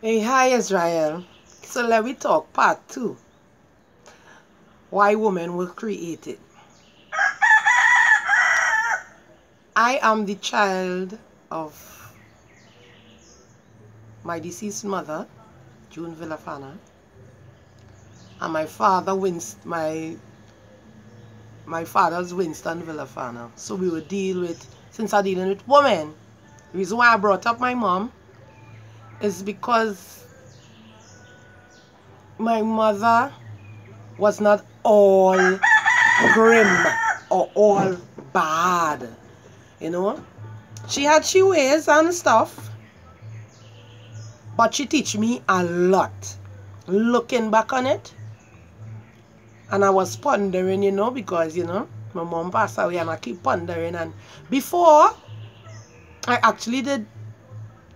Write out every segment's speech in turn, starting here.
Hey, hi Israel. So let me talk part 2. Why women were created. I am the child of my deceased mother, June Villafana, and my father, my father's Winston Villafana. So we would deal with, since I'm dealing with women, the reason why I brought up my mom is because my mother was not all grim or all bad, you know. She had she ways and stuff, but she teach me a lot. Looking back on it, and I was pondering, because, my mom passed away and I keep pondering. And before, I actually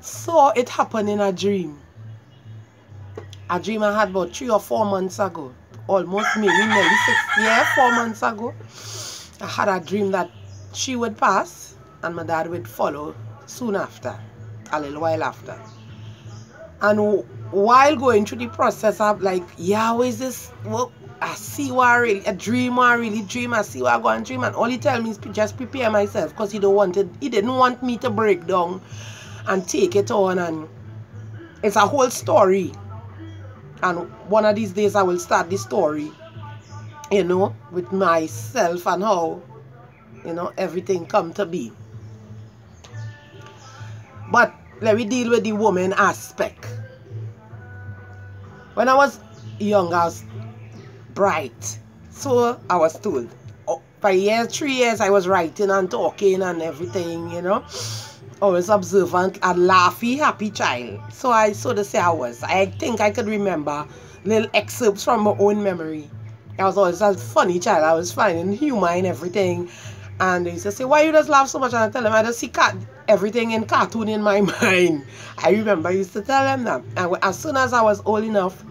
saw it happen in a dream. A dream I had about 3 or 4 months ago. Almost maybe nearly 4 months ago. I had a dream that she would pass and my dad would follow soon after, a little while after. And while going through the process, I'm like, yeah, what is this? Well, I see what I really, a dream what I really dream. I see what I go and dream. And all he tell me is just prepare myself, because he didn't want me to break down and take it on. And it's a whole story. And one of these days I will start the story, with myself and how, everything come to be. But let me deal with the woman aspect. When I was young, I was bright. So I was told. For 3 years, I was writing and talking and everything, Always observant and laughy, happy child. So to say I was. I think I could remember little excerpts from my own memory. I was always a funny child. I was finding humor in everything. And they used to say, why you just laugh so much? And I tell them, I just see everything in cartoon in my mind. I remember I used to tell them that. And as soon as I was old enough,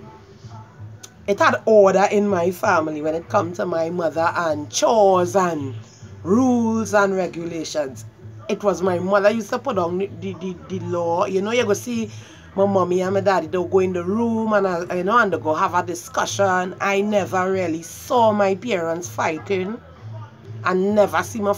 it had order in my family when it come to my mother and chores and rules and regulations. It was my mother used to put on the law. You go see my mommy and my daddy, they'll go in the room and and they go have a discussion. I never really saw my parents fighting. I never see my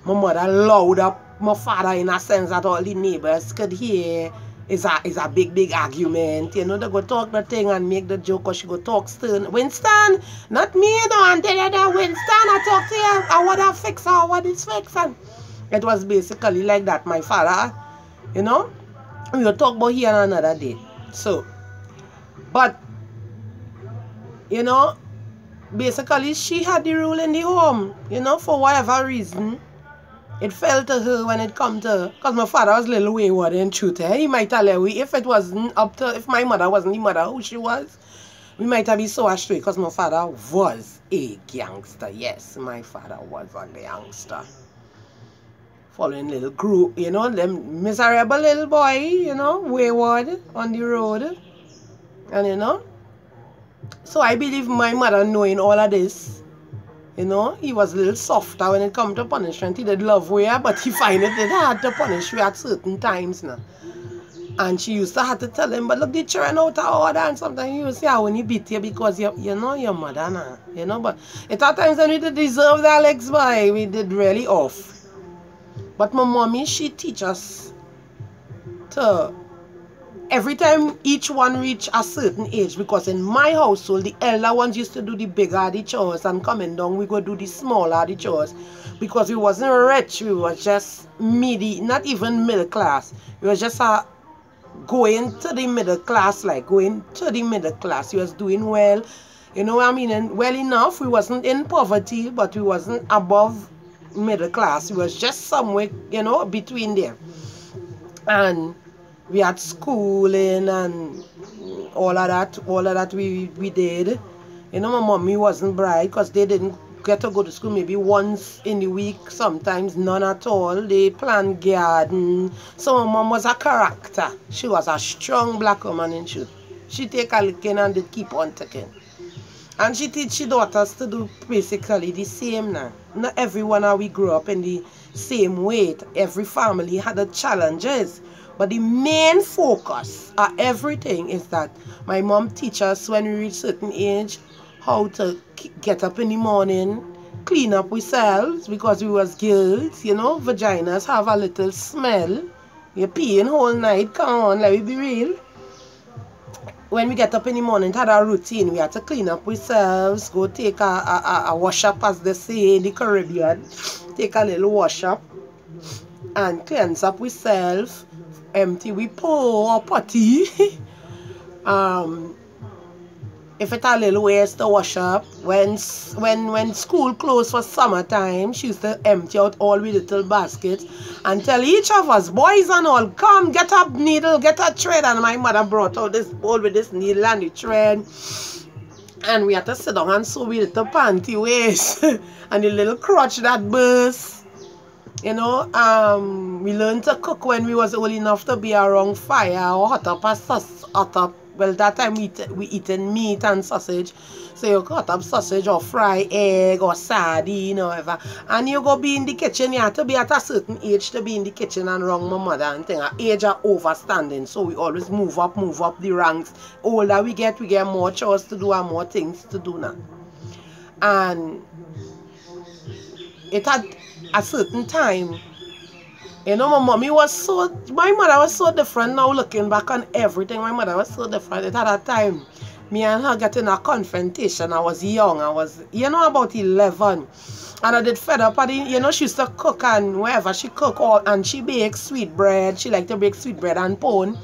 mother loud up my father in a sense that all the neighbors could hear. It's a big argument. They go talk the thing and make the joke, or she go talk stern. Winston, not me, and tell you that Winston, I talk to you, I want to fix her, what is fixing. It was basically like that. My father, we will talk about here another day. So, but, basically she had the rule in the home, for whatever reason. It fell to her when it come to, because my father was a little wayward in truth. He might tell her, if my mother wasn't the mother who she was, we might have been so astray, because my father was a gangster. Yes, my father was a gangster. Following little group, them miserable little boy, wayward on the road. And, so I believe my mother knowing all of this, he was a little softer when it come to punishment. He did love we, but he find it hard to punish we at certain times now. And she used to have to tell him, but look, the children out of order, and sometimes you say, I only beat you because you know your mother now. But at times when we did deserve that, Alex boy, we did really off. But my mommy, she teach us to, every time each one reach a certain age, because in my household, the elder ones used to do the bigger the chores, and coming down, we go do the smaller the chores, because we wasn't rich, we was just not even middle class. We was just going to the middle class, We was doing well, you know what I mean, and well enough. We wasn't in poverty, but we wasn't above middle class. We was just somewhere, between there. And we had schooling and all of that we did. My mommy wasn't bright, because they didn't get to go to school maybe once in the week, sometimes none at all. They plant garden. So my mom was a character. She was a strong black woman in truth. She take a licking and they keep on taking. And she teach she daughters to do basically the same now. Not everyone we grew up in the same way. Every family had the challenges. But the main focus of everything is that my mom teaches us when we reach certain age how to get up in the morning, clean up ourselves because we was girls, you know, vaginas have a little smell. You're peeing whole night, come on, let me be real. When we get up in the morning, had a routine. We had to clean up ourselves, go take a wash up, as they say in the Caribbean. Take a little wash up and cleanse up ourselves, empty we poo or potty. If it's a little waste to wash up, when school closed for summertime, she used to empty out all the little baskets and tell each of us, boys and all, come get a needle, get a thread. And my mother brought out this bowl with this needle and the thread. And we had to sit down and sew with the panty waist and the little crotch that burst. You know, we learned to cook when we was old enough to be around fire or hot up. Well, that time we eating meat and sausage. So you cut up sausage or fry egg or sardine or whatever. And you go be in the kitchen. You have to be at a certain age to be in the kitchen and wrong my mother and thing. Our age are overstanding. So we always move up the ranks. Older we get more chores to do and more things to do now. And it had a certain time. You know, my mother was so different now looking back on everything. My mother was so different. It had a time, me and her getting a confrontation. I was young. I was, you know, about 11. And I did fed up. You know, she used to cook and wherever she cook, and she baked sweet bread. She liked to bake sweet bread and pone.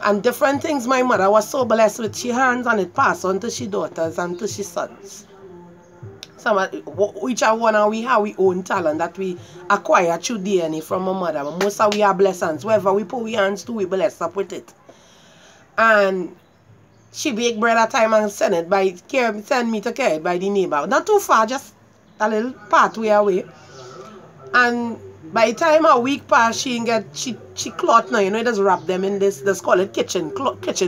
And different things my mother was so blessed with she hands, and it passed on to she daughters and to she sons. Each one of we have our own talent that we acquire through DNA from my mother. Most of we are blessings. Wherever we put our hands to, we bless up with it. And she baked bread at time and send me to carry it by the neighbor. Not too far, just a little pathway away. And by the time a week passed, she cloth now, you know, it just wrap them in this call it kitchen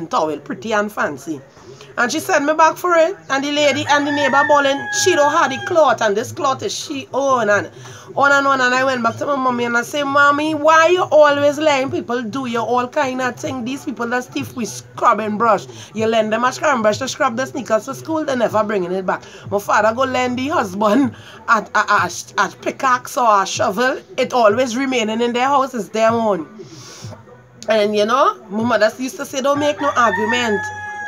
towel, pretty and fancy. And she sent me back for it. And the lady and the neighbor bawling, she don't have the cloth, and this cloth is she own. And on and on. And I went back to my mommy and I said, Mommy, why you always letting people do your all kind of thing? These people that stiff with scrub and brush. You lend them a scrub and brush to scrub the sneakers to school, they never bringing it back. My father go lend the husband a pickaxe or a shovel. It always remaining in their house, it's their own. And you know, my mother used to say, don't make no argument.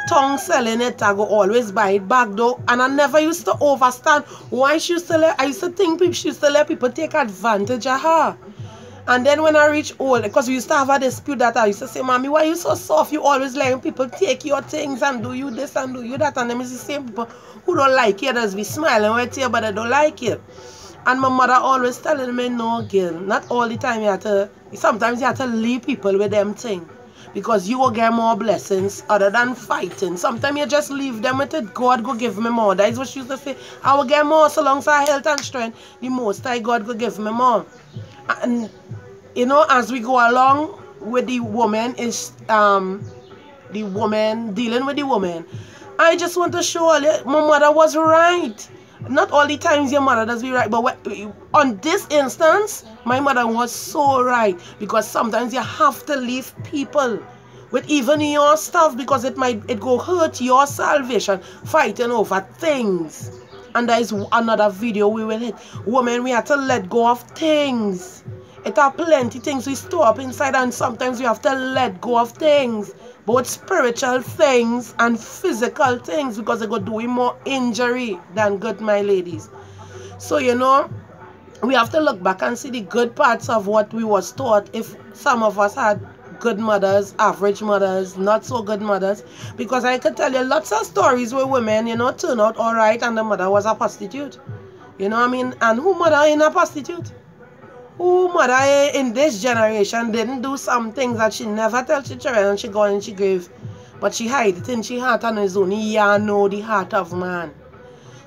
Tongue selling it, I go always buy it back though. And I never used to understand why she used to let, I used to think she used to let people take advantage of her. And then when I reach old, because we used to have a dispute that I used to say, Mommy, why you so soft? You always letting people take your things and do you this and do you that. And them is the same people who don't like you, just be smiling right here, but they don't like you. And my mother always telling me, no, girl, not all the time sometimes you have to leave people with them things. Because you will get more blessings other than fighting. Sometimes you just leave them with it. God go give me more. That is what she used to say. I will get more so long as I have health and strength. The most high God go give me more. And you know, as we go along with the woman dealing with the woman. I just want to show you, my mother was right. Not all the times your mother does be right, but on this instance, my mother was so right. Because sometimes you have to leave people with even your stuff because it go hurt your salvation fighting over things. And there is another video we will hit. Women, we have to let go of things. It are plenty things we store up inside, and sometimes we have to let go of things. Both spiritual things and physical things, because they go doing more injury than good, my ladies. So, you know, we have to look back and see the good parts of what we was taught. If some of us had good mothers, average mothers, not so good mothers. Because I could tell you lots of stories where women, you know, turn out all right and the mother was a prostitute. You know what I mean? And who mother ain't a prostitute? Who mother in this generation didn't do some things that she never tell she children and she go and she grave. But she hide it in she heart, and it's only you know the heart of man.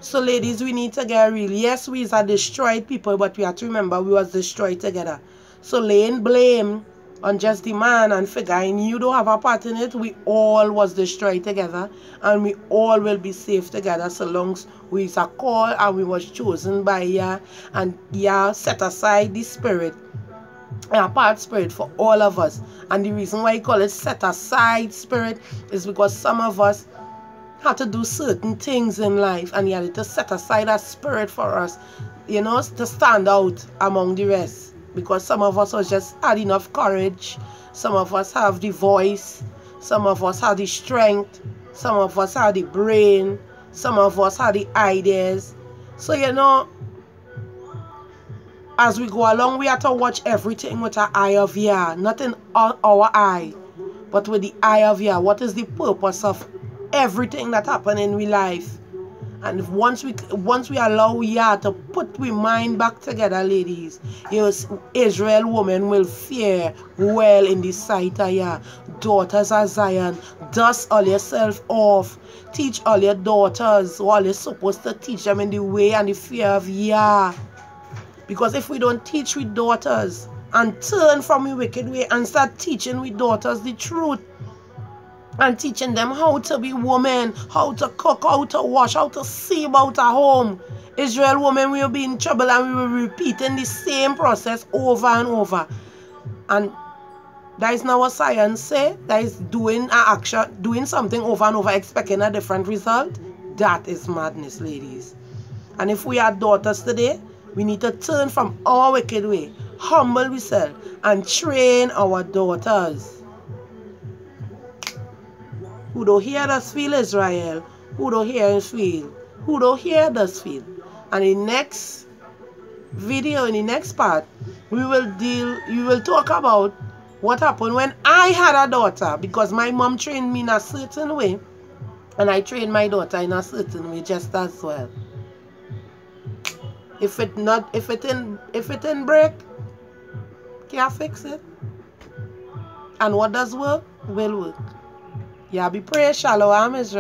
So ladies, we need to get real. Yes, we are destroyed people, but we have to remember we was destroyed together. So laying blame on just the man and figuring you don't have a part in it, we all was destroyed together, and we all will be safe together so long as we are called and we was chosen by ya, and ya set aside the spirit an apart spirit for all of us. And the reason why you call it set aside spirit is because some of us have to do certain things in life, and you had to set aside a spirit for us, you know, to stand out among the rest. Because some of us was just had enough courage, some of us have the voice, some of us have the strength, some of us have the brain, some of us have the ideas. So, you know, as we go along, we have to watch everything with an eye of Yah, not in our eye, but with the eye of Yah. What is the purpose of everything that happen in we life? And if once we allow Yah to put we mind back together, ladies, Israel women will fare well in the sight of Yah. Daughters of Zion, dust all yourself off. Teach all your daughters what you're supposed to teach them in the way and the fear of Yah. Because if we don't teach with daughters and turn from the wicked way and start teaching with daughters the truth, and teaching them how to be women, how to cook, how to wash, how to see about a home, Israel women will be in trouble, and we will be repeating the same process over and over. And that is not what science say. That is doing an action, doing something over and over, expecting a different result. That is madness, ladies. And if we are daughters today, we need to turn from our wicked way, humble ourselves, and train our daughters. Who don't hear us feel, Israel? Who don't hear us feel? Who don't hear us feel? And in the next video, in the next part, we will talk about what happened when I had a daughter, because my mom trained me in a certain way, and I trained my daughter in a certain way just as well. If it didn't break, can't fix it. And what does work will work. Yeah, be praised, Shalom, Israel.